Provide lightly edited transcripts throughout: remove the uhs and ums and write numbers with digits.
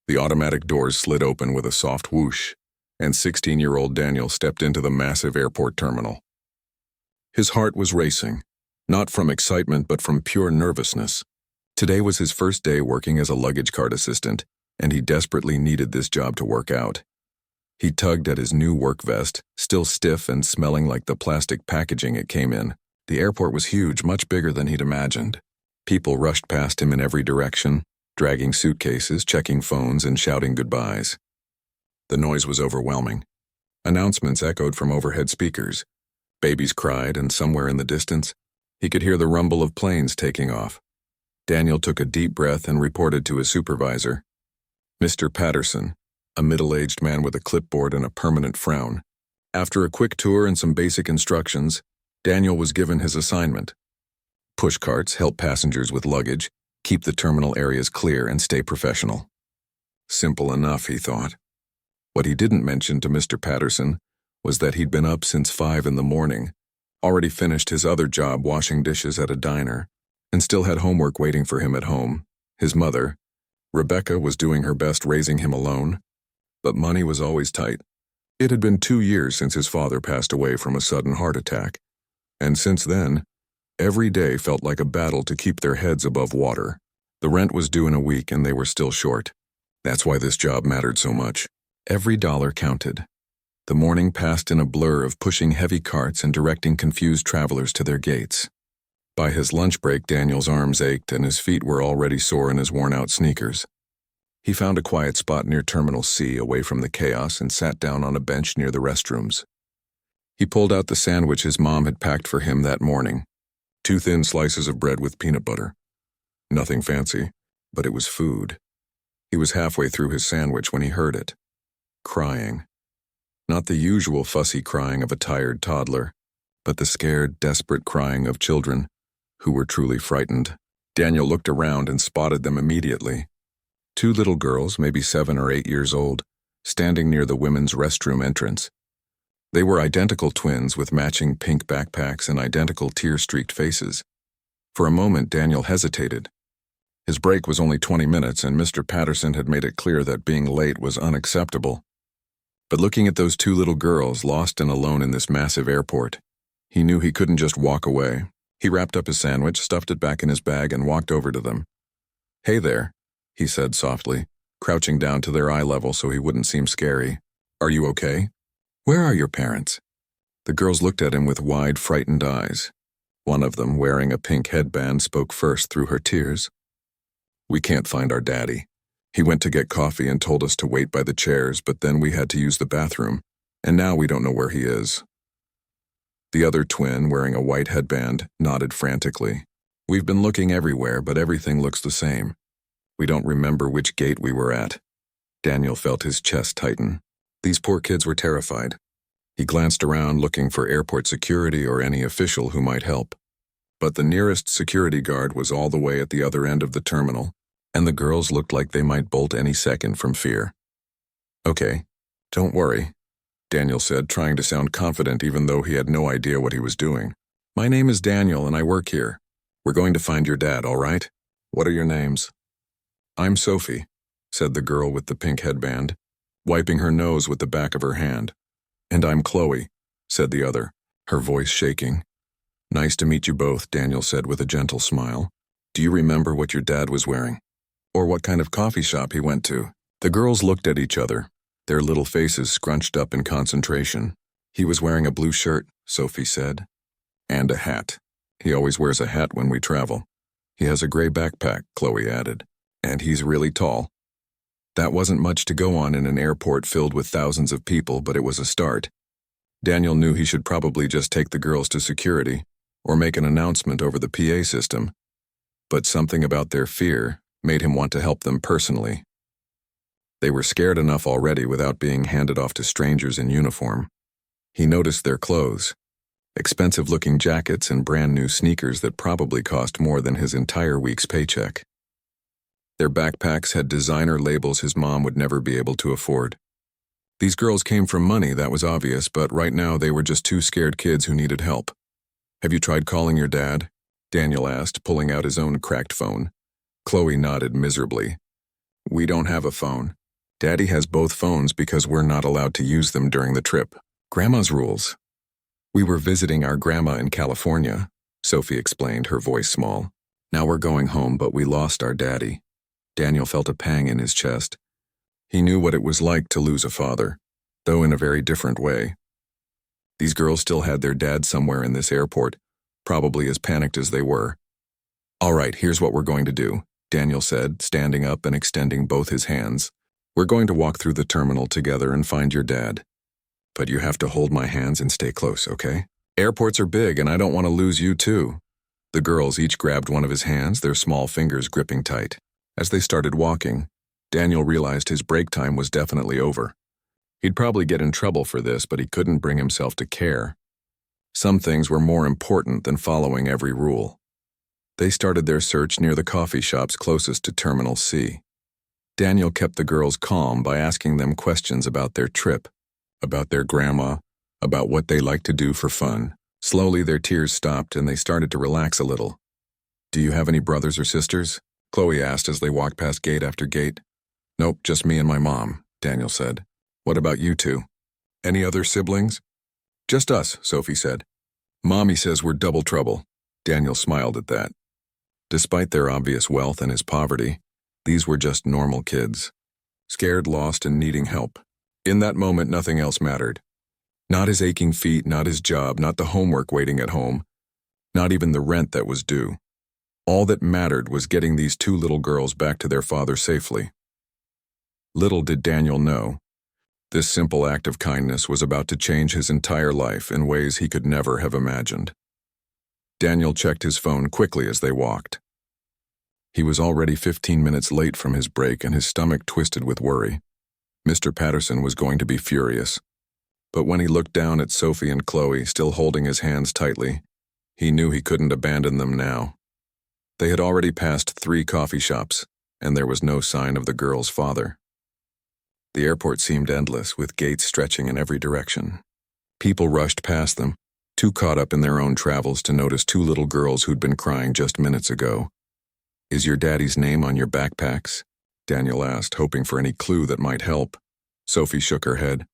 The automatic doors slid open with a soft whoosh, and 16-year-old Daniel stepped into the massive airport terminal. His heart was racing, not from excitement but from pure nervousness. Today was his first day working as a luggage cart assistant, and he desperately needed this job to work out. He tugged at his new work vest, still stiff and smelling like the plastic packaging it came in. The airport was huge, much bigger than he'd imagined. People rushed past him in every direction, dragging suitcases, checking phones, and shouting goodbyes. The noise was overwhelming. Announcements echoed from overhead speakers. Babies cried, and somewhere in the distance, he could hear the rumble of planes taking off. Daniel took a deep breath and reported to his supervisor. Mr. Patterson, a middle-aged man with a clipboard and a permanent frown. After a quick tour and some basic instructions, Daniel was given his assignment. Push carts, help passengers with luggage, keep the terminal areas clear, and stay professional. Simple enough, he thought. What he didn't mention to Mr. Patterson was that he'd been up since 5 in the morning, already finished his other job washing dishes at a diner, and still had homework waiting for him at home. His mother, Rebecca, was doing her best raising him alone, but money was always tight. It had been 2 years since his father passed away from a sudden heart attack, and since then, every day felt like a battle to keep their heads above water. The rent was due in a week and they were still short. That's why this job mattered so much. Every dollar counted. The morning passed in a blur of pushing heavy carts and directing confused travelers to their gates. By his lunch break, Daniel's arms ached and his feet were already sore in his worn-out sneakers. He found a quiet spot near Terminal C, away from the chaos, and sat down on a bench near the restrooms. He pulled out the sandwich his mom had packed for him that morning. 2 thin slices of bread with peanut butter. Nothing fancy, but it was food. He was halfway through his sandwich when he heard it. Crying. Not the usual fussy crying of a tired toddler, but the scared, desperate crying of children who were truly frightened. Daniel looked around and spotted them immediately. 2 little girls, maybe 7 or 8 years old, standing near the women's restroom entrance. They were identical twins with matching pink backpacks and identical tear-streaked faces. For a moment, Daniel hesitated. His break was only 20 minutes, and Mr. Patterson had made it clear that being late was unacceptable. But looking at those 2 little girls, lost and alone in this massive airport, he knew he couldn't just walk away. He wrapped up his sandwich, stuffed it back in his bag, and walked over to them. "Hey there," he said softly, crouching down to their eye level so he wouldn't seem scary. "Are you okay? Where are your parents?" The girls looked at him with wide, frightened eyes. One of them, wearing a pink headband, spoke first through her tears. "We can't find our daddy. He went to get coffee and told us to wait by the chairs, but then we had to use the bathroom, and now we don't know where he is." The other twin, wearing a white headband, nodded frantically. "We've been looking everywhere, but everything looks the same. We don't remember which gate we were at." Daniel felt his chest tighten. These poor kids were terrified. He glanced around looking for airport security or any official who might help. But the nearest security guard was all the way at the other end of the terminal, and the girls looked like they might bolt any second from fear. "Okay, don't worry," Daniel said, trying to sound confident even though he had no idea what he was doing. "My name is Daniel and I work here. We're going to find your dad, all right? What are your names?" "I'm Sophie," said the girl with the pink headband, wiping her nose with the back of her hand. "And I'm Chloe," said the other, her voice shaking. "Nice to meet you both," Daniel said with a gentle smile. "Do you remember what your dad was wearing? Or what kind of coffee shop he went to?" The girls looked at each other, their little faces scrunched up in concentration. "He was wearing a blue shirt," Sophie said. "And a hat. He always wears a hat when we travel. He has a gray backpack," Chloe added. "And he's really tall." That wasn't much to go on in an airport filled with thousands of people, but it was a start. Daniel knew he should probably just take the girls to security, or make an announcement over the PA system. But something about their fear made him want to help them personally. They were scared enough already without being handed off to strangers in uniform. He noticed their clothes, expensive-looking jackets and brand-new sneakers that probably cost more than his entire week's paycheck. Their backpacks had designer labels his mom would never be able to afford. These girls came from money, that was obvious, but right now they were just 2 scared kids who needed help. "Have you tried calling your dad?" Daniel asked, pulling out his own cracked phone. Chloe nodded miserably. We don't have a phone. Daddy has both phones because we're not allowed to use them during the trip. Grandma's rules. We were visiting our grandma in California, Sophie explained, her voice small. Now we're going home, but we lost our daddy. Daniel felt a pang in his chest. He knew what it was like to lose a father, though in a very different way. These girls still had their dad somewhere in this airport, probably as panicked as they were. All right, here's what we're going to do, Daniel said, standing up and extending both his hands. We're going to walk through the terminal together and find your dad. But you have to hold my hands and stay close, okay? Airports are big and I don't want to lose you too. The girls each grabbed one of his hands, their small fingers gripping tight. As they started walking, Daniel realized his break time was definitely over. He'd probably get in trouble for this, but he couldn't bring himself to care. Some things were more important than following every rule. They started their search near the coffee shops closest to Terminal C. Daniel kept the girls calm by asking them questions about their trip, about their grandma, about what they liked to do for fun. Slowly their tears stopped and they started to relax a little. Do you have any brothers or sisters? Chloe asked as they walked past gate after gate. Nope, just me and my mom, Daniel said. What about you two? Any other siblings? Just us, Sophie said. Mommy says we're double trouble. Daniel smiled at that. Despite their obvious wealth and his poverty, these were just normal kids. Scared, lost, and needing help. In that moment, nothing else mattered. Not his aching feet, not his job, not the homework waiting at home, not even the rent that was due. All that mattered was getting these two little girls back to their father safely. Little did Daniel know, this simple act of kindness was about to change his entire life in ways he could never have imagined. Daniel checked his phone quickly as they walked. He was already 15 minutes late from his break and his stomach twisted with worry. Mr. Patterson was going to be furious. But when he looked down at Sophie and Chloe, still holding his hands tightly, he knew he couldn't abandon them now. They had already passed 3 coffee shops, and there was no sign of the girl's father. The airport seemed endless, with gates stretching in every direction. People rushed past them, too caught up in their own travels to notice 2 little girls who'd been crying just minutes ago. Is your daddy's name on your backpacks? Daniel asked, hoping for any clue that might help. Sophie shook her head.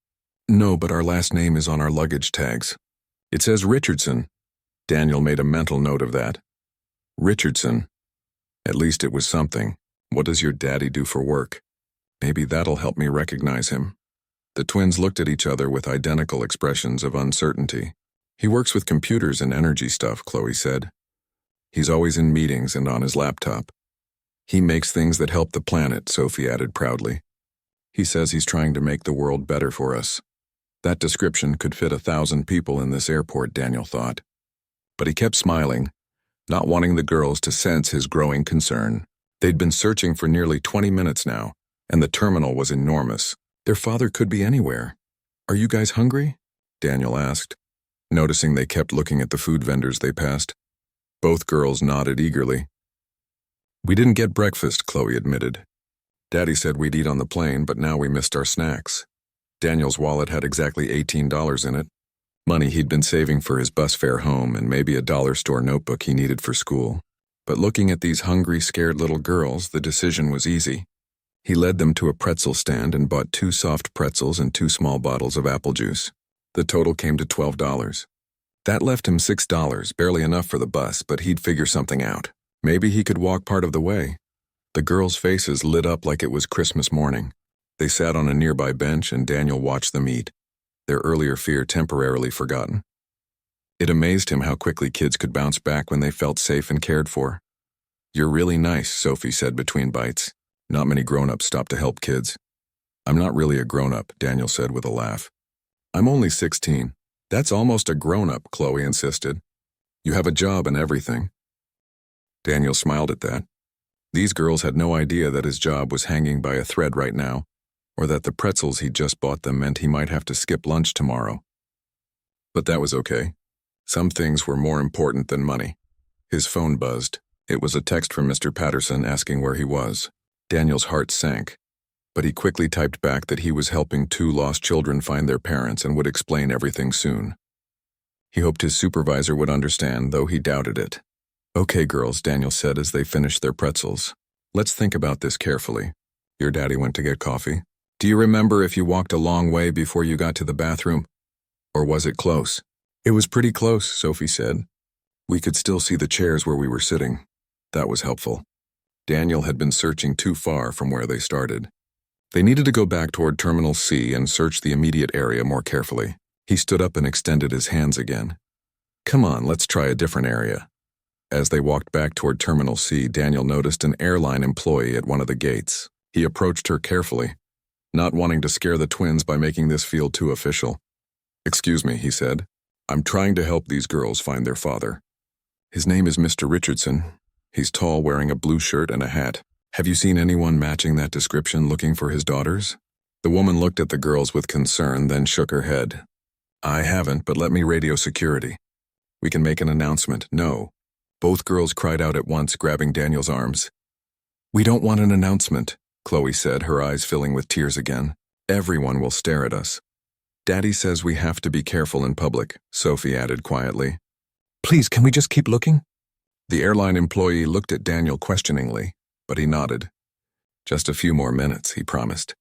No, but our last name is on our luggage tags. It says Richardson. Daniel made a mental note of that. Richardson. At least it was something. What does your daddy do for work? Maybe that'll help me recognize him. The twins looked at each other with identical expressions of uncertainty. He works with computers and energy stuff, Chloe said. He's always in meetings and on his laptop. He makes things that help the planet, Sophie added proudly. He says he's trying to make the world better for us. That description could fit 1,000 people in this airport, Daniel thought. But he kept smiling, not wanting the girls to sense his growing concern. They'd been searching for nearly 20 minutes now, and the terminal was enormous. Their father could be anywhere. Are you guys hungry? Daniel asked, noticing they kept looking at the food vendors they passed. Both girls nodded eagerly. We didn't get breakfast, Chloe admitted. Daddy said we'd eat on the plane, but now we missed our snacks. Daniel's wallet had exactly $18 in it, money he'd been saving for his bus fare home and maybe a dollar store notebook he needed for school. But looking at these hungry, scared little girls, the decision was easy. He led them to a pretzel stand and bought 2 soft pretzels and 2 small bottles of apple juice. The total came to $12. That left him $6, barely enough for the bus, but he'd figure something out. Maybe he could walk part of the way. The girls' faces lit up like it was Christmas morning. They sat on a nearby bench and Daniel watched them eat, their earlier fear temporarily forgotten. It amazed him how quickly kids could bounce back when they felt safe and cared for. You're really nice, Sophie said between bites. Not many grown-ups stop to help kids. I'm not really a grown-up, Daniel said with a laugh. I'm only 16. That's almost a grown-up, Chloe insisted. You have a job and everything. Daniel smiled at that. These girls had no idea that his job was hanging by a thread right now, or that the pretzels he'd just bought them meant he might have to skip lunch tomorrow. But that was okay. Some things were more important than money. His phone buzzed. It was a text from Mr. Patterson asking where he was. Daniel's heart sank, but he quickly typed back that he was helping 2 lost children find their parents and would explain everything soon. He hoped his supervisor would understand, though he doubted it. Okay, girls, Daniel said as they finished their pretzels. Let's think about this carefully. Your daddy went to get coffee. Do you remember if you walked a long way before you got to the bathroom? Or was it close? It was pretty close, Sophie said. We could still see the chairs where we were sitting. That was helpful. Daniel had been searching too far from where they started. They needed to go back toward Terminal C and search the immediate area more carefully. He stood up and extended his hands again. Come on, let's try a different area. As they walked back toward Terminal C, Daniel noticed an airline employee at one of the gates. He approached her carefully, not wanting to scare the twins by making this feel too official. Excuse me, he said. I'm trying to help these girls find their father. His name is Mr. Richardson. He's tall, wearing a blue shirt and a hat. Have you seen anyone matching that description looking for his daughters? The woman looked at the girls with concern, then shook her head. I haven't, but let me radio security. We can make an announcement. No. Both girls cried out at once, grabbing Daniel's arms. We don't want an announcement, Chloe said, her eyes filling with tears again. Everyone will stare at us. Daddy says we have to be careful in public, Sophie added quietly. Please, can we just keep looking? The airline employee looked at Daniel questioningly, but he nodded. Just a few more minutes, he promised.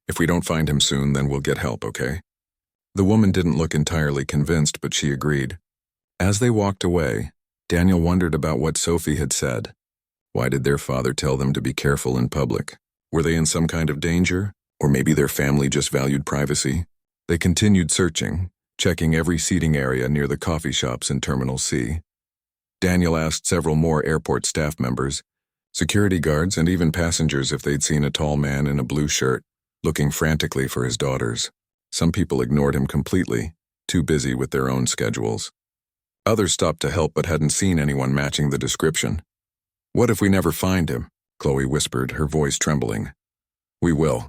If we don't find him soon, then we'll get help, okay? The woman didn't look entirely convinced, but she agreed. As they walked away, Daniel wondered about what Sophie had said. Why did their father tell them to be careful in public? Were they in some kind of danger? Or maybe their family just valued privacy? They continued searching, checking every seating area near the coffee shops in Terminal C. Daniel asked several more airport staff members, security guards, and even passengers if they'd seen a tall man in a blue shirt, looking frantically for his daughters. Some people ignored him completely, too busy with their own schedules. Others stopped to help but hadn't seen anyone matching the description. What if we never find him? Chloe whispered, her voice trembling. We will,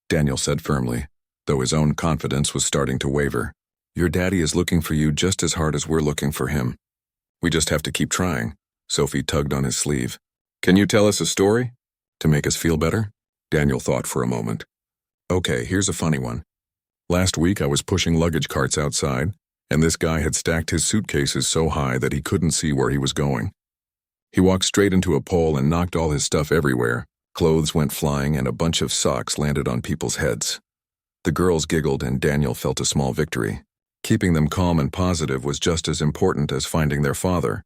Daniel said firmly, though his own confidence was starting to waver. Your daddy is looking for you just as hard as we're looking for him. We just have to keep trying. Sophie tugged on his sleeve. Can you tell us a story? To make us feel better? Daniel thought for a moment. Okay, here's a funny one. Last week I was pushing luggage carts outside, and this guy had stacked his suitcases so high that he couldn't see where he was going. He walked straight into a pole and knocked all his stuff everywhere. Clothes went flying and a bunch of socks landed on people's heads. The girls giggled and Daniel felt a small victory. Keeping them calm and positive was just as important as finding their father.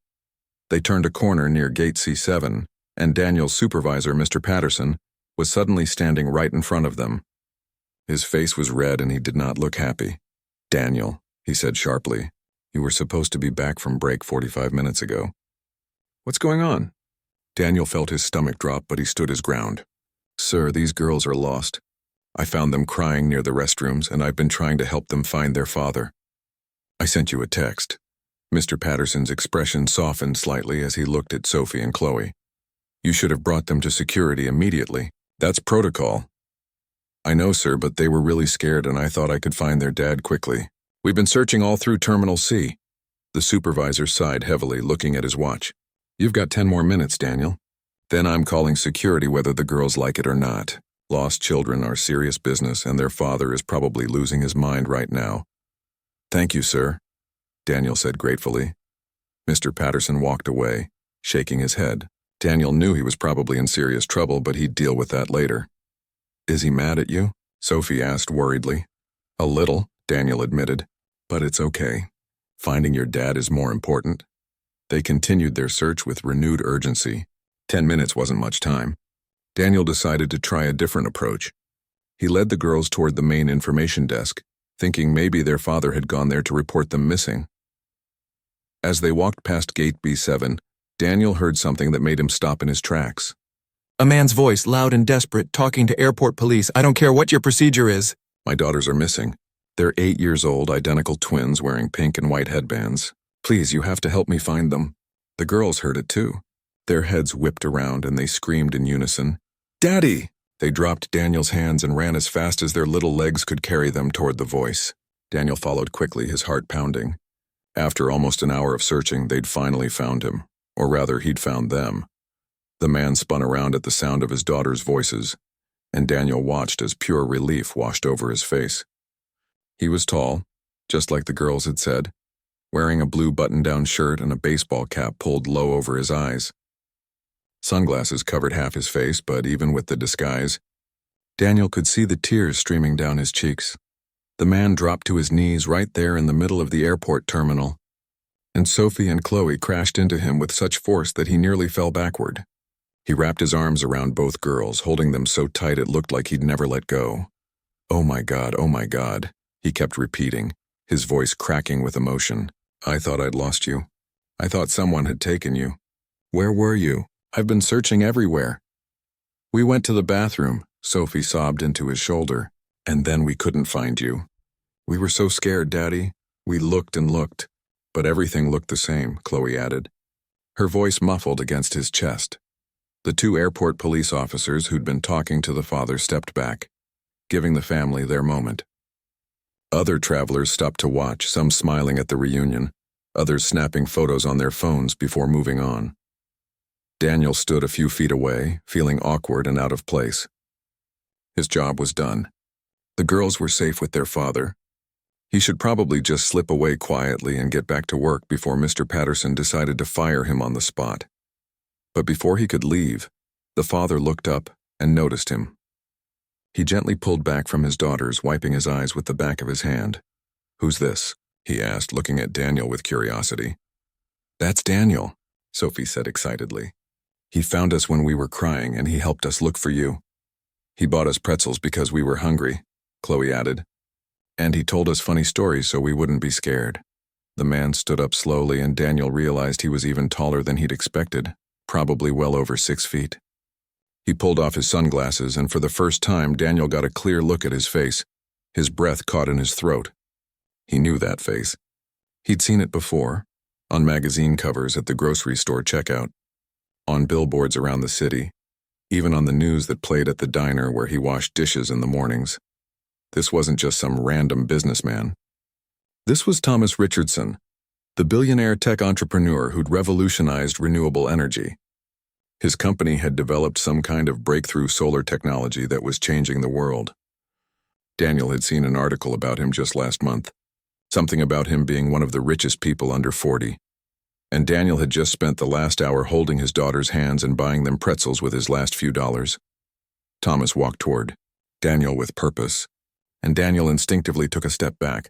They turned a corner near Gate C7, and Daniel's supervisor, Mr. Patterson, was suddenly standing right in front of them. His face was red and he did not look happy. Daniel, he said sharply, you were supposed to be back from break 45 minutes ago. What's going on? Daniel felt his stomach drop, but he stood his ground. Sir, these girls are lost. I found them crying near the restrooms, and I've been trying to help them find their father. I sent you a text. Mr. Patterson's expression softened slightly as he looked at Sophie and Chloe. You should have brought them to security immediately. That's protocol. I know, sir, but they were really scared and I thought I could find their dad quickly. We've been searching all through Terminal C. The supervisor sighed heavily, looking at his watch. You've got 10 more minutes, Daniel. Then I'm calling security whether the girls like it or not. Lost children are serious business and their father is probably losing his mind right now. Thank you, sir, Daniel said gratefully. Mr. Patterson walked away, shaking his head. Daniel knew he was probably in serious trouble, but he'd deal with that later. Is he mad at you? Sophie asked worriedly. A little, Daniel admitted, but it's okay. Finding your dad is more important. They continued their search with renewed urgency. 10 minutes wasn't much time. Daniel decided to try a different approach. He led the girls toward the main information desk, thinking maybe their father had gone there to report them missing. As they walked past Gate B7, Daniel heard something that made him stop in his tracks. A man's voice, loud and desperate, talking to airport police. I don't care what your procedure is. My daughters are missing. They're 8 years old, identical twins wearing pink and white headbands. Please, you have to help me find them. The girls heard it too. Their heads whipped around and they screamed in unison. Daddy! They dropped Daniel's hands and ran as fast as their little legs could carry them toward the voice. Daniel followed quickly, his heart pounding. After almost an hour of searching, they'd finally found him. Or rather, he'd found them. The man spun around at the sound of his daughters' voices, and Daniel watched as pure relief washed over his face. He was tall, just like the girls had said, wearing a blue button-down shirt and a baseball cap pulled low over his eyes. Sunglasses covered half his face, but even with the disguise, Daniel could see the tears streaming down his cheeks. The man dropped to his knees right there in the middle of the airport terminal, and Sophie and Chloe crashed into him with such force that he nearly fell backward. He wrapped his arms around both girls, holding them so tight it looked like he'd never let go. Oh my God, he kept repeating, his voice cracking with emotion. I thought I'd lost you. I thought someone had taken you. Where were you? I've been searching everywhere. We went to the bathroom, Sophie sobbed into his shoulder, and then we couldn't find you. We were so scared, Daddy. We looked and looked, but everything looked the same, Chloe added, her voice muffled against his chest. The two airport police officers who'd been talking to the father stepped back, giving the family their moment. Other travelers stopped to watch, some smiling at the reunion, others snapping photos on their phones before moving on. Daniel stood a few feet away, feeling awkward and out of place. His job was done. The girls were safe with their father. He should probably just slip away quietly and get back to work before Mr. Patterson decided to fire him on the spot. But before he could leave, the father looked up and noticed him. He gently pulled back from his daughters, wiping his eyes with the back of his hand. Who's this? He asked, looking at Daniel with curiosity. That's Daniel, Sophie said excitedly. He found us when we were crying and he helped us look for you. He bought us pretzels because we were hungry, Chloe added. And he told us funny stories so we wouldn't be scared. The man stood up slowly and Daniel realized he was even taller than he'd expected, probably well over 6 feet. He pulled off his sunglasses and for the first time Daniel got a clear look at his face. His breath caught in his throat. He knew that face. He'd seen it before, on magazine covers at the grocery store checkout, on billboards around the city, even on the news that played at the diner where he washed dishes in the mornings. This wasn't just some random businessman. This was Thomas Richardson, the billionaire tech entrepreneur who'd revolutionized renewable energy. His company had developed some kind of breakthrough solar technology that was changing the world. Daniel had seen an article about him just last month, something about him being one of the richest people under 40. And Daniel had just spent the last hour holding his daughter's hands and buying them pretzels with his last few dollars. Thomas walked toward Daniel with purpose, and Daniel instinctively took a step back,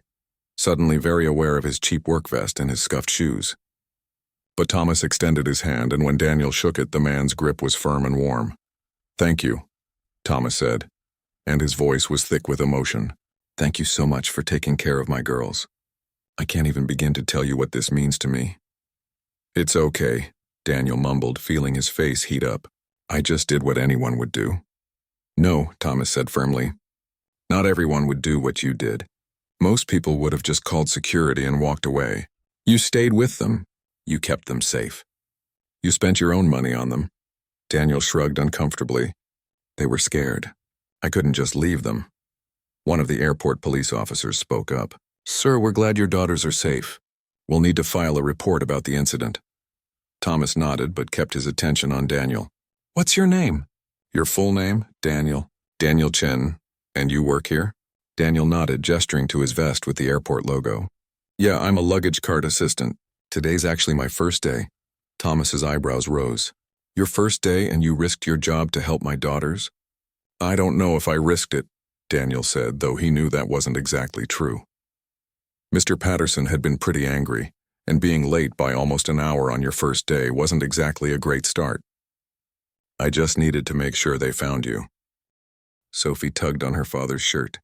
suddenly very aware of his cheap work vest and his scuffed shoes. But Thomas extended his hand, and when Daniel shook it, the man's grip was firm and warm. Thank you, Thomas said, and his voice was thick with emotion. Thank you so much for taking care of my girls. I can't even begin to tell you what this means to me. It's okay, Daniel mumbled, feeling his face heat up. I just did what anyone would do. No, Thomas said firmly. Not everyone would do what you did. Most people would have just called security and walked away. You stayed with them. You kept them safe. You spent your own money on them. Daniel shrugged uncomfortably. They were scared. I couldn't just leave them. One of the airport police officers spoke up. Sir, we're glad your daughters are safe. We'll need to file a report about the incident. Thomas nodded but kept his attention on Daniel. What's your name? Your full name? Daniel. Daniel Chen. And you work here? Daniel nodded, gesturing to his vest with the airport logo. Yeah, I'm a luggage cart assistant. Today's actually my first day. Thomas's eyebrows rose. Your first day and you risked your job to help my daughters? I don't know if I risked it, Daniel said, though he knew that wasn't exactly true. Mr. Patterson had been pretty angry, and being late by almost an hour on your first day wasn't exactly a great start. I just needed to make sure they found you. Sophie tugged on her father's shirt.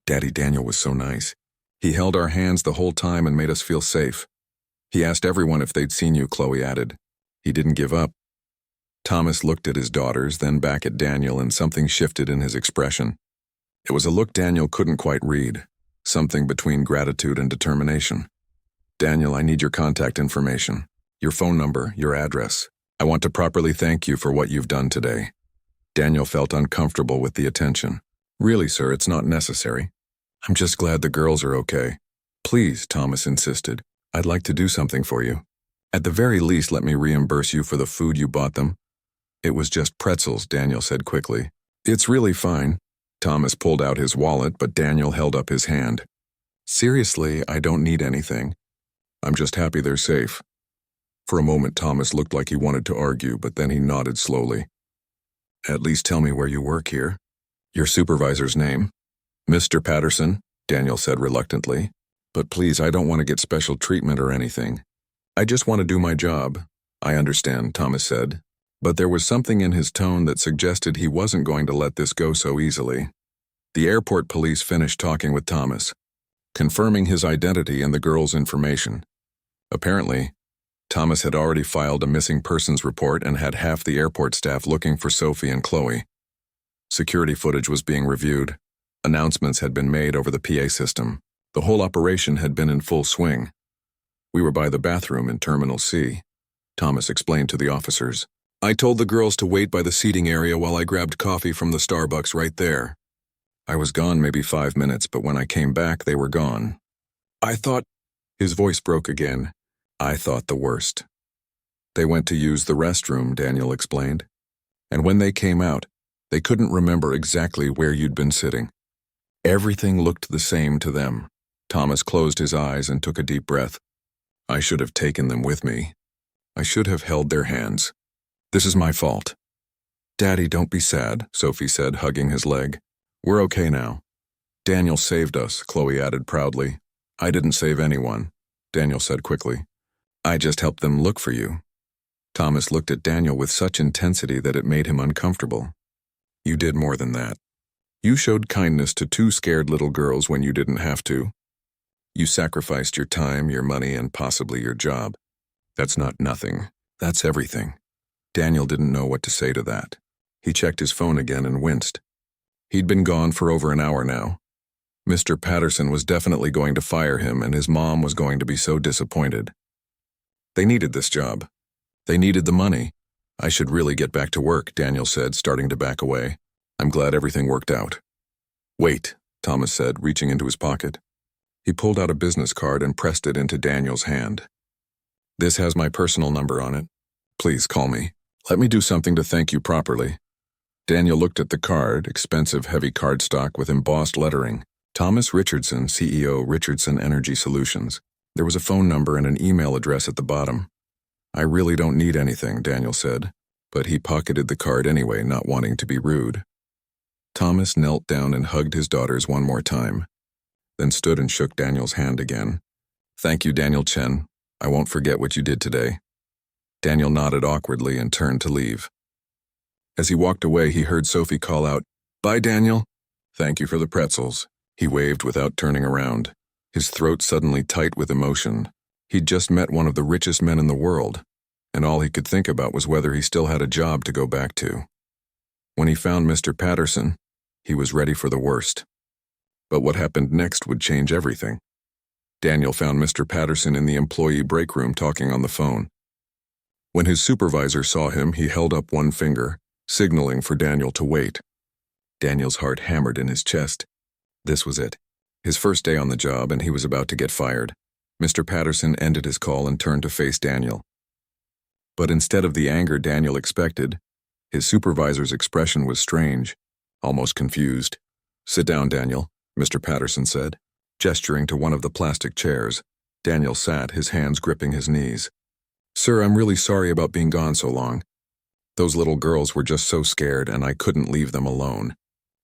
Daddy Daniel was so nice. He held our hands the whole time and made us feel safe. He asked everyone if they'd seen you, Chloe added. He didn't give up. Thomas looked at his daughters, then back at Daniel, and something shifted in his expression. It was a look Daniel couldn't quite read, something between gratitude and determination. Daniel, I need your contact information, your phone number, your address. I want to properly thank you for what you've done today. Daniel felt uncomfortable with the attention. Really, sir, it's not necessary. I'm just glad the girls are okay. Please, Thomas insisted. I'd like to do something for you. At the very least, let me reimburse you for the food you bought them. It was just pretzels, Daniel said quickly. It's really fine. Thomas pulled out his wallet, but Daniel held up his hand. Seriously, I don't need anything. I'm just happy they're safe. For a moment, Thomas looked like he wanted to argue, but then he nodded slowly. At least tell me where you work here. Your supervisor's name? Mr. Patterson, Daniel said reluctantly. But please, I don't want to get special treatment or anything. I just want to do my job. I understand, Thomas said. But there was something in his tone that suggested he wasn't going to let this go so easily. The airport police finished talking with Thomas, confirming his identity and the girl's information. Apparently, Thomas had already filed a missing persons report and had half the airport staff looking for Sophie and Chloe. Security footage was being reviewed. Announcements had been made over the PA system. The whole operation had been in full swing. We were by the bathroom in Terminal C, Thomas explained to the officers. I told the girls to wait by the seating area while I grabbed coffee from the Starbucks right there. I was gone maybe 5 minutes, but when I came back, they were gone. I thought, his voice broke again. I thought the worst. They went to use the restroom, Daniel explained. And when they came out, they couldn't remember exactly where you'd been sitting. Everything looked the same to them. Thomas closed his eyes and took a deep breath. I should have taken them with me. I should have held their hands. This is my fault. Daddy, don't be sad, Sophie said, hugging his leg. We're okay now. Daniel saved us, Chloe added proudly. I didn't save anyone, Daniel said quickly. I just helped them look for you. Thomas looked at Daniel with such intensity that it made him uncomfortable. You did more than that. You showed kindness to 2 scared little girls when you didn't have to. You sacrificed your time, your money, and possibly your job. That's not nothing. That's everything. Daniel didn't know what to say to that. He checked his phone again and winced. He'd been gone for over an hour now. Mr. Patterson was definitely going to fire him, and his mom was going to be so disappointed. They needed this job. They needed the money. I should really get back to work, Daniel said, starting to back away. I'm glad everything worked out. Wait, Thomas said, reaching into his pocket. He pulled out a business card and pressed it into Daniel's hand. This has my personal number on it. Please call me. Let me do something to thank you properly. Daniel looked at the card, expensive heavy cardstock with embossed lettering. Thomas Richardson, CEO, Richardson Energy Solutions. There was a phone number and an email address at the bottom. I really don't need anything, Daniel said, but he pocketed the card anyway, not wanting to be rude. Thomas knelt down and hugged his daughters one more time, then stood and shook Daniel's hand again. Thank you, Daniel Chen. I won't forget what you did today. Daniel nodded awkwardly and turned to leave. As he walked away, he heard Sophie call out, Bye, Daniel. Thank you for the pretzels. He waved without turning around, his throat suddenly tight with emotion. He'd just met one of the richest men in the world, and all he could think about was whether he still had a job to go back to. When he found Mr. Patterson, he was ready for the worst. But what happened next would change everything. Daniel found Mr. Patterson in the employee break room talking on the phone. When his supervisor saw him, he held up one finger, signaling for Daniel to wait. Daniel's heart hammered in his chest. This was it. His first day on the job, and he was about to get fired. Mr. Patterson ended his call and turned to face Daniel. But instead of the anger Daniel expected, his supervisor's expression was strange, almost confused. Sit down, Daniel, Mr. Patterson said, gesturing to one of the plastic chairs. Daniel sat, his hands gripping his knees. Sir, I'm really sorry about being gone so long. Those little girls were just so scared, and I couldn't leave them alone.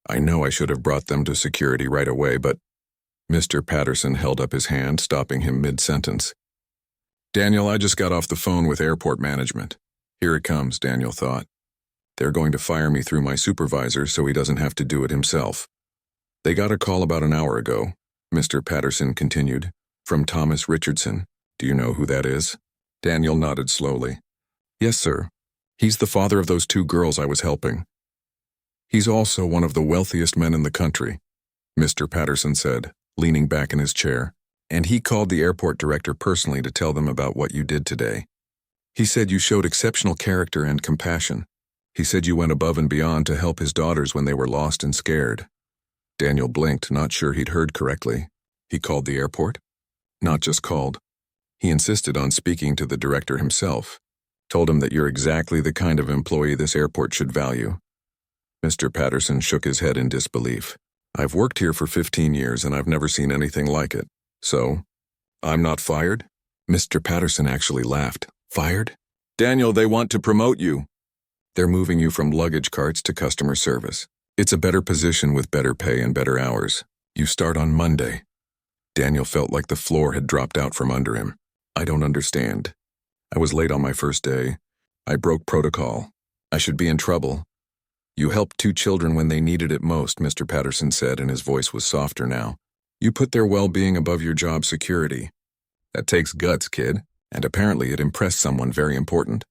I know I should have brought them to security right away, but... Mr. Patterson held up his hand, stopping him mid-sentence. Daniel, I just got off the phone with airport management. Here it comes, Daniel thought. They're going to fire me through my supervisor so he doesn't have to do it himself. They got a call about an hour ago, Mr. Patterson continued, from Thomas Richardson. Do you know who that is? Daniel nodded slowly. Yes, sir. He's the father of those 2 girls I was helping. He's also one of the wealthiest men in the country, Mr. Patterson said, leaning back in his chair. And he called the airport director personally to tell them about what you did today. He said you showed exceptional character and compassion. He said you went above and beyond to help his daughters when they were lost and scared. Daniel blinked, not sure he'd heard correctly. He called the airport? Not just called. He insisted on speaking to the director himself. Told him that you're exactly the kind of employee this airport should value. Mr. Patterson shook his head in disbelief. I've worked here for 15 years and I've never seen anything like it. So, I'm not fired? Mr. Patterson actually laughed. Fired? Daniel, they want to promote you. They're moving you from luggage carts to customer service. It's a better position with better pay and better hours. You start on Monday. Daniel felt like the floor had dropped out from under him. I don't understand. I was late on my first day. I broke protocol. I should be in trouble. You helped 2 children when they needed it most, Mr. Patterson said, and his voice was softer now. You put their well-being above your job security. That takes guts, kid, and apparently it impressed someone very important.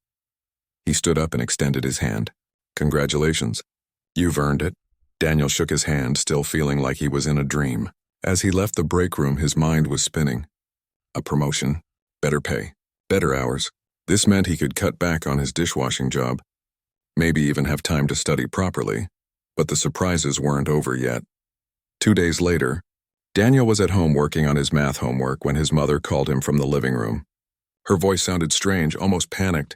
He stood up and extended his hand. Congratulations. You've earned it. Daniel shook his hand, still feeling like he was in a dream. As he left the break room, his mind was spinning. A promotion, better pay, better hours. This meant he could cut back on his dishwashing job. Maybe even have time to study properly. But the surprises weren't over yet. 2 days later, Daniel was at home working on his math homework when his mother called him from the living room. Her voice sounded strange, almost panicked.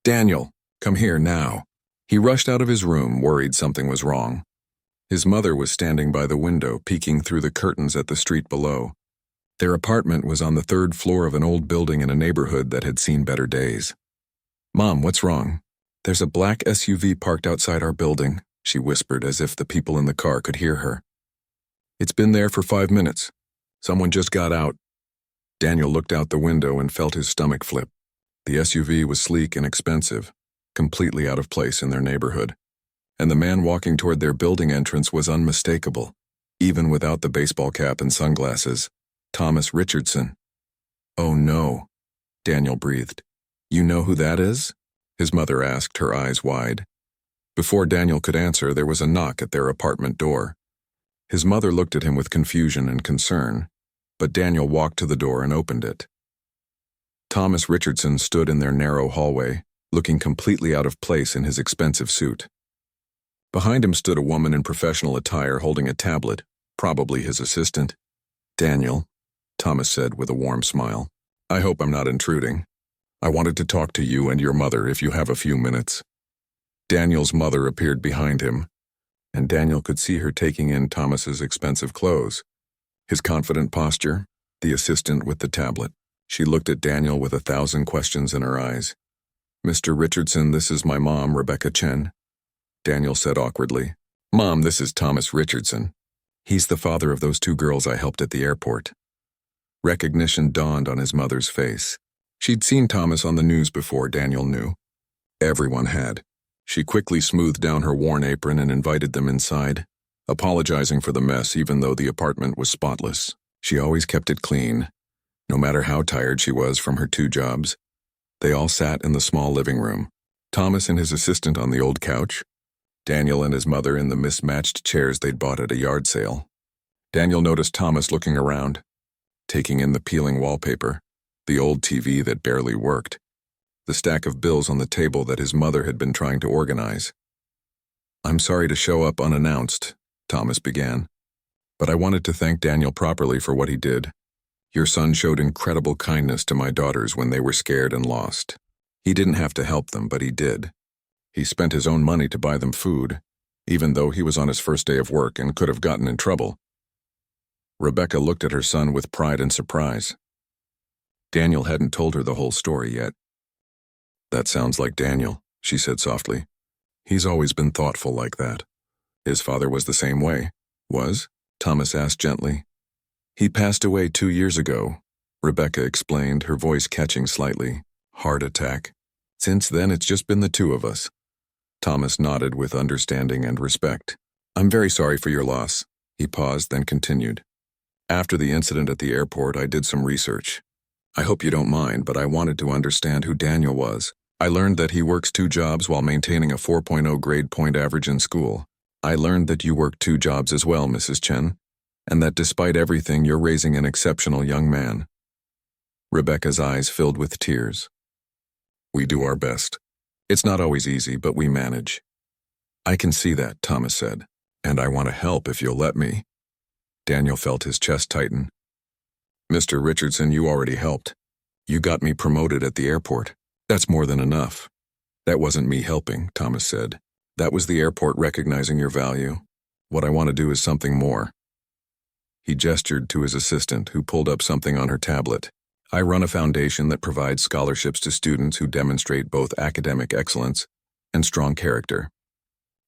Daniel, come here now. He rushed out of his room, worried something was wrong. His mother was standing by the window, peeking through the curtains at the street below. Their apartment was on the 3rd floor of an old building in a neighborhood that had seen better days. Mom, what's wrong? There's a black SUV parked outside our building, she whispered as if the people in the car could hear her. It's been there for 5 minutes. Someone just got out. Daniel looked out the window and felt his stomach flip. The SUV was sleek and expensive, completely out of place in their neighborhood. And the man walking toward their building entrance was unmistakable, even without the baseball cap and sunglasses. Thomas Richardson. Oh no, Daniel breathed. You know who that is? His mother asked, her eyes wide. Before Daniel could answer, there was a knock at their apartment door. His mother looked at him with confusion and concern, but Daniel walked to the door and opened it. Thomas Richardson stood in their narrow hallway, looking completely out of place in his expensive suit. Behind him stood a woman in professional attire holding a tablet, probably his assistant. Daniel, Thomas said with a warm smile. I hope I'm not intruding. I wanted to talk to you and your mother if you have a few minutes. Daniel's mother appeared behind him, and Daniel could see her taking in Thomas's expensive clothes. His confident posture, the assistant with the tablet. She looked at Daniel with 1,000 questions in her eyes. Mr. Richardson, this is my mom, Rebecca Chen. Daniel said awkwardly. Mom, this is Thomas Richardson. He's the father of those 2 girls I helped at the airport. Recognition dawned on his mother's face. She'd seen Thomas on the news before, Daniel knew. Everyone had. She quickly smoothed down her worn apron and invited them inside, apologizing for the mess even though the apartment was spotless. She always kept it clean, no matter how tired she was from her 2 jobs. They all sat in the small living room, Thomas and his assistant on the old couch, Daniel and his mother in the mismatched chairs they'd bought at a yard sale. Daniel noticed Thomas looking around, taking in the peeling wallpaper, the old TV that barely worked, the stack of bills on the table that his mother had been trying to organize. I'm sorry to show up unannounced, Thomas began, but I wanted to thank Daniel properly for what he did. Your son showed incredible kindness to my daughters when they were scared and lost. He didn't have to help them, but he did. He spent his own money to buy them food, even though he was on his first day of work and could have gotten in trouble. Rebecca looked at her son with pride and surprise. Daniel hadn't told her the whole story yet. That sounds like Daniel, she said softly. He's always been thoughtful like that. His father was the same way. Was? Thomas asked gently. He passed away 2 years ago, Rebecca explained, her voice catching slightly. Heart attack. Since then, it's just been the 2 of us. Thomas nodded with understanding and respect. I'm very sorry for your loss. He paused, then continued. After the incident at the airport, I did some research. I hope you don't mind, but I wanted to understand who Daniel was. I learned that he works 2 jobs while maintaining a 4.0 grade point average in school. I learned that you work 2 jobs as well, Mrs. Chen, and that despite everything, you're raising an exceptional young man. Rebecca's eyes filled with tears. We do our best. It's not always easy, but we manage. I can see that, Thomas said, and I want to help if you'll let me. Daniel felt his chest tighten. Mr. Richardson, you already helped. You got me promoted at the airport. That's more than enough. That wasn't me helping, Thomas said. That was the airport recognizing your value. What I want to do is something more. He gestured to his assistant, who pulled up something on her tablet. I run a foundation that provides scholarships to students who demonstrate both academic excellence and strong character.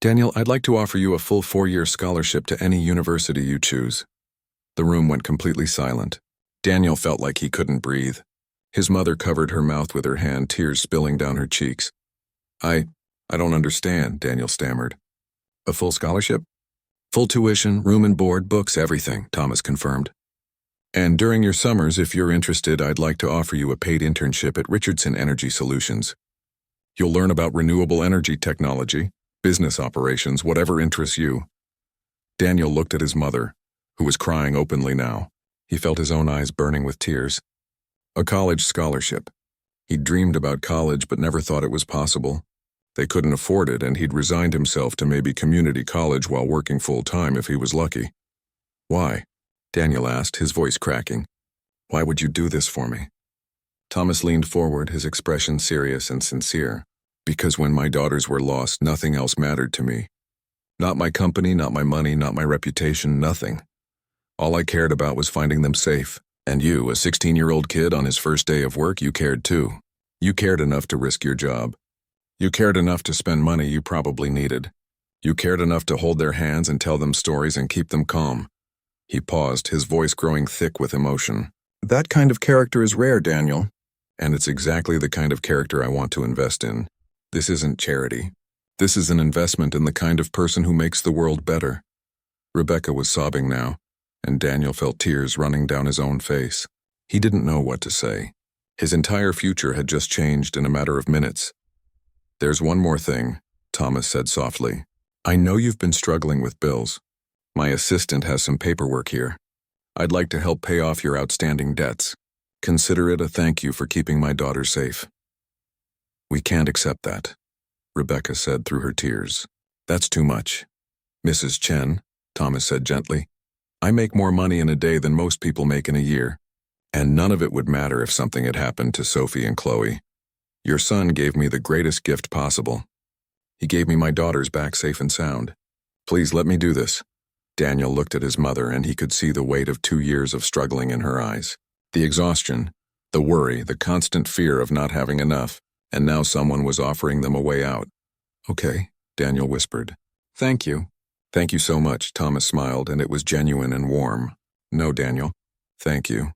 Daniel, I'd like to offer you a full 4-year scholarship to any university you choose. The room went completely silent. Daniel felt like he couldn't breathe. His mother covered her mouth with her hand, tears spilling down her cheeks. I don't understand, Daniel stammered. A full scholarship? Full tuition, room and board, books, everything, Thomas confirmed. And during your summers, if you're interested, I'd like to offer you a paid internship at Richardson Energy Solutions. You'll learn about renewable energy technology, business operations, whatever interests you. Daniel looked at his mother, who was crying openly now. He felt his own eyes burning with tears. A college scholarship. He'd dreamed about college but never thought it was possible. They couldn't afford it, and he'd resigned himself to maybe community college while working full-time if he was lucky. Why? Daniel asked, his voice cracking. Why would you do this for me? Thomas leaned forward, his expression serious and sincere. Because when my daughters were lost, nothing else mattered to me. Not my company, not my money, not my reputation, nothing. All I cared about was finding them safe. And you, a 16-year-old kid on his first day of work, you cared too. You cared enough to risk your job. You cared enough to spend money you probably needed. You cared enough to hold their hands and tell them stories and keep them calm. He paused, his voice growing thick with emotion. That kind of character is rare, Daniel. And it's exactly the kind of character I want to invest in. This isn't charity. This is an investment in the kind of person who makes the world better. Rebecca was sobbing now, and Daniel felt tears running down his own face. He didn't know what to say. His entire future had just changed in a matter of minutes. There's one more thing, Thomas said softly. I know you've been struggling with bills. My assistant has some paperwork here. I'd like to help pay off your outstanding debts. Consider it a thank you for keeping my daughter safe. We can't accept that, Rebecca said through her tears. That's too much. Mrs. Chen, Thomas said gently, I make more money in a day than most people make in a year, and none of it would matter if something had happened to Sophie and Chloe. Your son gave me the greatest gift possible. He gave me my daughters back safe and sound. Please let me do this. Daniel looked at his mother, and he could see the weight of 2 years of struggling in her eyes. The exhaustion, the worry, the constant fear of not having enough, and now someone was offering them a way out. Okay, Daniel whispered. Thank you. Thank you so much, Thomas smiled, and it was genuine and warm. No, Daniel. Thank you.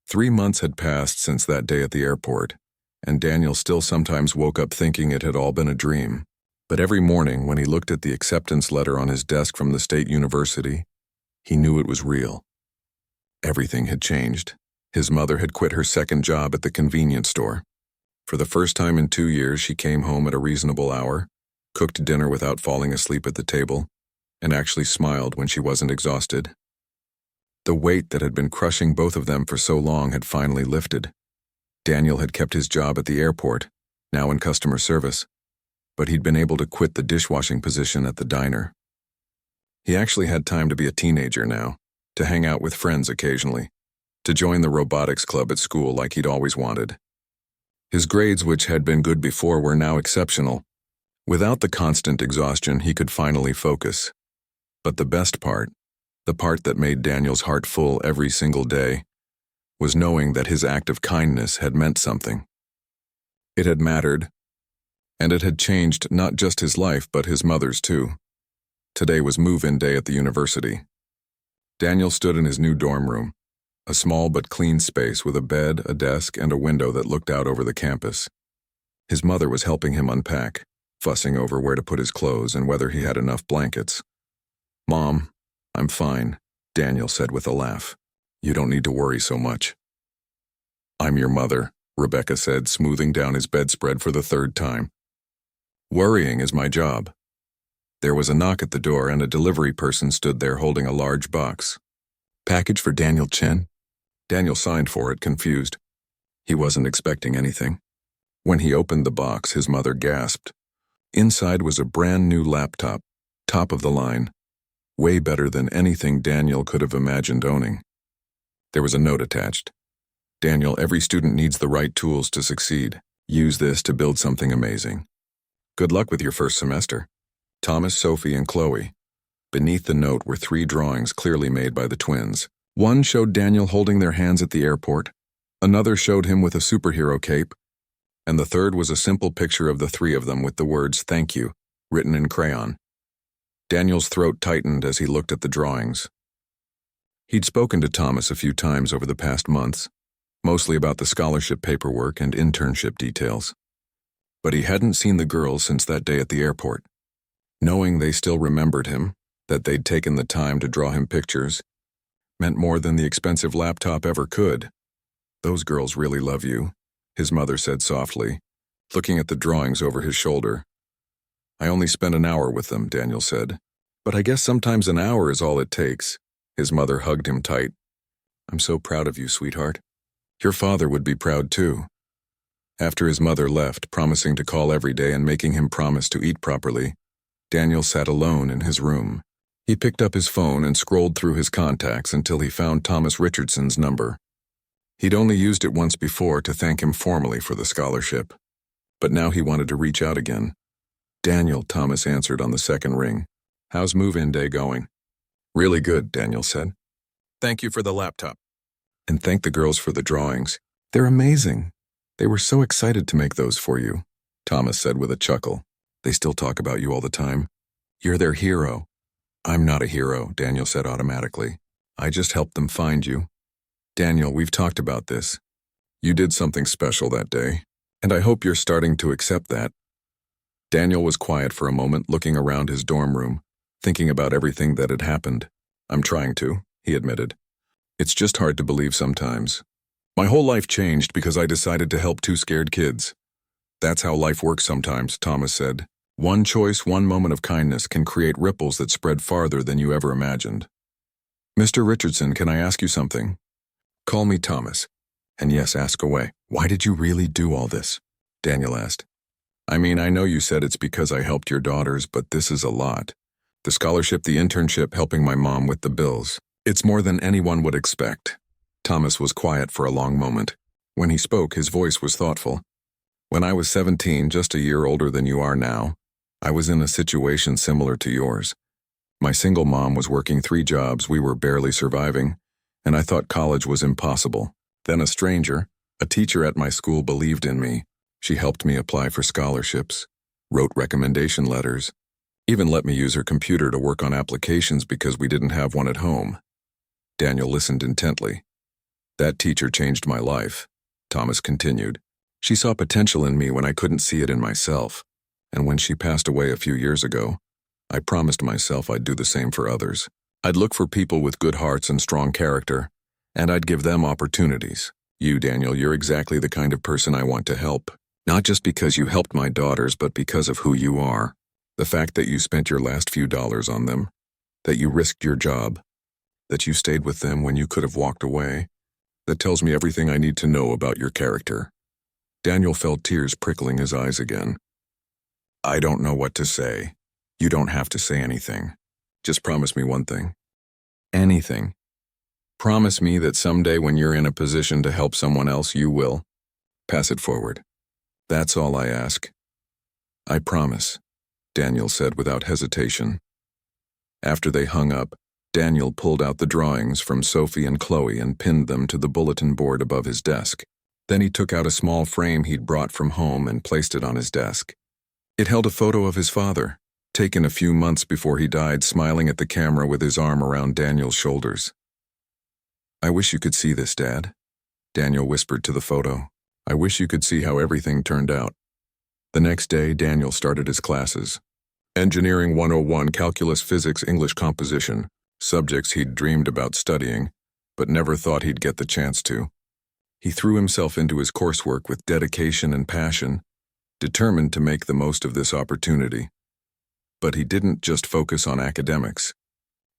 3 months had passed since that day at the airport, and Daniel still sometimes woke up thinking it had all been a dream. But every morning, when he looked at the acceptance letter on his desk from the state university, he knew it was real. Everything had changed. His mother had quit her second job at the convenience store. For the first time in 2 years, she came home at a reasonable hour, cooked dinner without falling asleep at the table, and actually smiled when she wasn't exhausted. The weight that had been crushing both of them for so long had finally lifted. Daniel had kept his job at the airport, now in customer service, but he'd been able to quit the dishwashing position at the diner. He actually had time to be a teenager now, to hang out with friends occasionally, to join the robotics club at school like he'd always wanted. His grades, which had been good before, were now exceptional. Without the constant exhaustion, he could finally focus. But the best part, the part that made Daniel's heart full every single day, was knowing that his act of kindness had meant something. It had mattered, and it had changed not just his life but his mother's too. Today was move-in day at the university. Daniel stood in his new dorm room, a small but clean space with a bed, a desk, and a window that looked out over the campus. His mother was helping him unpack, fussing over where to put his clothes and whether he had enough blankets. Mom, I'm fine, Daniel said with a laugh. You don't need to worry so much. I'm your mother, Rebecca said, smoothing down his bedspread for the third time. Worrying is my job. There was a knock at the door, and a delivery person stood there holding a large box. Package for Daniel Chen? Daniel signed for it, confused. He wasn't expecting anything. When he opened the box, his mother gasped. Inside was a brand new laptop, top of the line, way better than anything Daniel could have imagined owning. There was a note attached. Daniel, every student needs the right tools to succeed. Use this to build something amazing. Good luck with your first semester. Thomas, Sophie, and Chloe. Beneath the note were 3 drawings clearly made by the twins. One showed Daniel holding their hands at the airport, another showed him with a superhero cape, and the third was a simple picture of the 3 of them with the words, "Thank you," written in crayon. Daniel's throat tightened as he looked at the drawings. He'd spoken to Thomas a few times over the past months, mostly about the scholarship paperwork and internship details. But he hadn't seen the girls since that day at the airport. Knowing they still remembered him, that they'd taken the time to draw him pictures, meant more than the expensive laptop ever could. "Those girls really love you," his mother said softly, looking at the drawings over his shoulder. "I only spent an hour with them," Daniel said. "But I guess sometimes an hour is all it takes." His mother hugged him tight. "I'm so proud of you, sweetheart. Your father would be proud too." After his mother left, promising to call every day and making him promise to eat properly, Daniel sat alone in his room. He picked up his phone and scrolled through his contacts until he found Thomas Richardson's number. He'd only used it once before to thank him formally for the scholarship, but now he wanted to reach out again. "Daniel," Thomas answered on the second ring. "How's move-in day going?" "Really good," Daniel said. "Thank you for the laptop. And thank the girls for the drawings. They're amazing. They were so excited to make those for you," Thomas said with a chuckle. "They still talk about you all the time. You're their hero." "I'm not a hero," Daniel said automatically. "I just helped them find you." "Daniel, we've talked about this. You did something special that day, and I hope you're starting to accept that." Daniel was quiet for a moment, looking around his dorm room, thinking about everything that had happened. "I'm trying to," he admitted. "It's just hard to believe sometimes. My whole life changed because I decided to help two scared kids. That's how life works sometimes," Thomas said. "One choice, one moment of kindness can create ripples that spread farther than you ever imagined." "Mr. Richardson, can I ask you something?" "Call me Thomas. And yes, ask away." "Why did you really do all this?" Daniel asked. "I mean, I know you said it's because I helped your daughters, but this is a lot. The scholarship, the internship, helping my mom with the bills. It's more than anyone would expect." Thomas was quiet for a long moment. When he spoke, his voice was thoughtful. "When I was 17, just a year older than you are now, I was in a situation similar to yours. My single mom was working 3 jobs, we were barely surviving, and I thought college was impossible. Then a stranger, a teacher at my school, believed in me. She helped me apply for scholarships, wrote recommendation letters, even let me use her computer to work on applications because we didn't have one at home." Daniel listened intently. "That teacher changed my life," Thomas continued. "She saw potential in me when I couldn't see it in myself, and when she passed away a few years ago, I promised myself I'd do the same for others. I'd look for people with good hearts and strong character, and I'd give them opportunities. You, Daniel, you're exactly the kind of person I want to help. Not just because you helped my daughters, but because of who you are. The fact that you spent your last few dollars on them, that you risked your job, that you stayed with them when you could have walked away, that tells me everything I need to know about your character." Daniel felt tears prickling his eyes again. "I don't know what to say. You don't have to say anything. Just promise me one thing." "Anything. Promise me that someday when you're in a position to help someone else, you will pass it forward. That's all I ask." "I promise," Daniel said without hesitation. After they hung up, Daniel pulled out the drawings from Sophie and Chloe and pinned them to the bulletin board above his desk. Then he took out a small frame he'd brought from home and placed it on his desk. It held a photo of his father, taken a few months before he died, smiling at the camera with his arm around Daniel's shoulders. "I wish you could see this, Dad," Daniel whispered to the photo. "I wish you could see how everything turned out." The next day, Daniel started his classes. Engineering 101, Calculus, Physics, English Composition, subjects he'd dreamed about studying, but never thought he'd get the chance to. He threw himself into his coursework with dedication and passion, determined to make the most of this opportunity. But he didn't just focus on academics.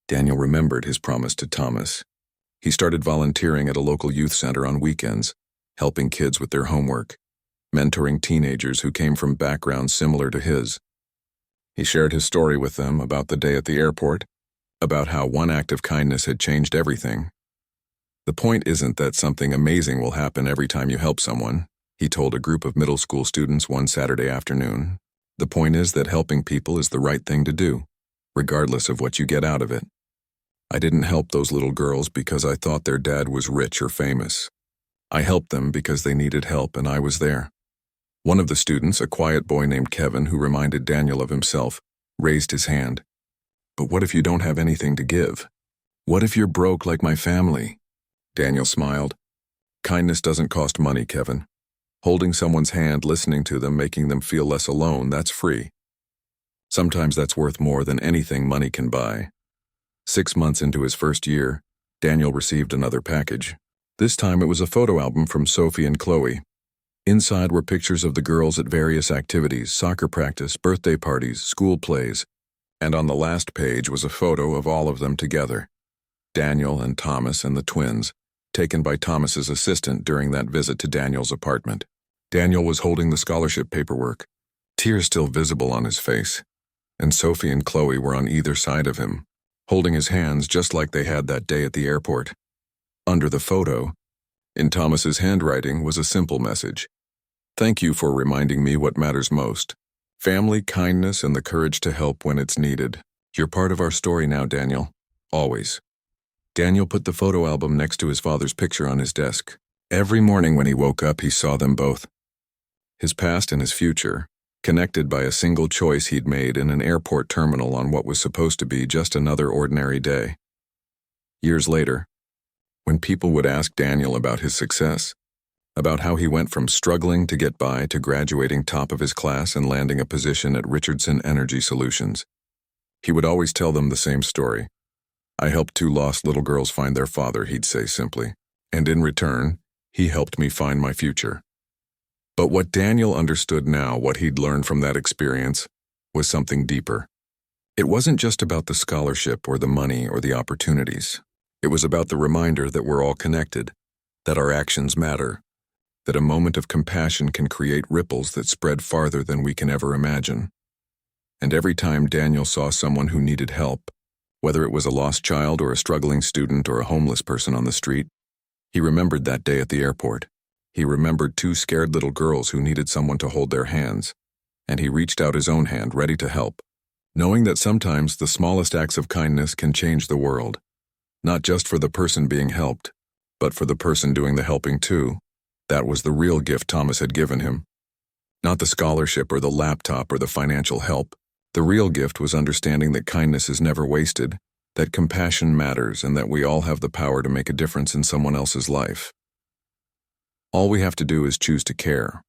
Daniel remembered his promise to Thomas. He started volunteering at a local youth center on weekends, helping kids with their homework, mentoring teenagers who came from backgrounds similar to his. He shared his story with them about the day at the airport, about how one act of kindness had changed everything. "The point isn't that something amazing will happen every time you help someone," he told a group of middle school students one Saturday afternoon. "The point is that helping people is the right thing to do, regardless of what you get out of it. I didn't help those little girls because I thought their dad was rich or famous. I helped them because they needed help and I was there." One of the students, a quiet boy named Kevin who reminded Daniel of himself, raised his hand. But what if you don't have anything to give? What if you're broke like my family? Daniel smiled. Kindness doesn't cost money, Kevin. Holding someone's hand, listening to them, making them feel less alone, that's free. Sometimes that's worth more than anything money can buy. 6 months into his first year, Daniel received another package. This time it was a photo album from Sophie and Chloe. Inside were pictures of the girls at various activities, soccer practice, birthday parties, school plays, and on the last page was a photo of all of them together. Daniel and Thomas and the twins, taken by Thomas's assistant during that visit to Daniel's apartment. Daniel was holding the scholarship paperwork, tears still visible on his face, and Sophie and Chloe were on either side of him, holding his hands just like they had that day at the airport. Under the photo, in Thomas's handwriting, was a simple message. Thank you for reminding me what matters most. Family, kindness, and the courage to help when it's needed. You're part of our story now, Daniel. Always. Daniel put the photo album next to his father's picture on his desk. Every morning when he woke up, he saw them both. His past and his future, connected by a single choice he'd made in an airport terminal on what was supposed to be just another ordinary day. Years later, when people would ask Daniel about his success, about how he went from struggling to get by to graduating top of his class and landing a position at Richardson Energy Solutions, he would always tell them the same story. I helped 2 lost little girls find their father, he'd say simply, and in return, he helped me find my future. But what Daniel understood now, what he'd learned from that experience, was something deeper. It wasn't just about the scholarship or the money or the opportunities. It was about the reminder that we're all connected, that our actions matter, that a moment of compassion can create ripples that spread farther than we can ever imagine. And every time Daniel saw someone who needed help, whether it was a lost child or a struggling student or a homeless person on the street, he remembered that day at the airport. He remembered 2 scared little girls who needed someone to hold their hands, and he reached out his own hand, ready to help, knowing that sometimes the smallest acts of kindness can change the world, not just for the person being helped, but for the person doing the helping too. That was the real gift Thomas had given him. Not the scholarship or the laptop or the financial help. The real gift was understanding that kindness is never wasted, that compassion matters, and that we all have the power to make a difference in someone else's life. All we have to do is choose to care.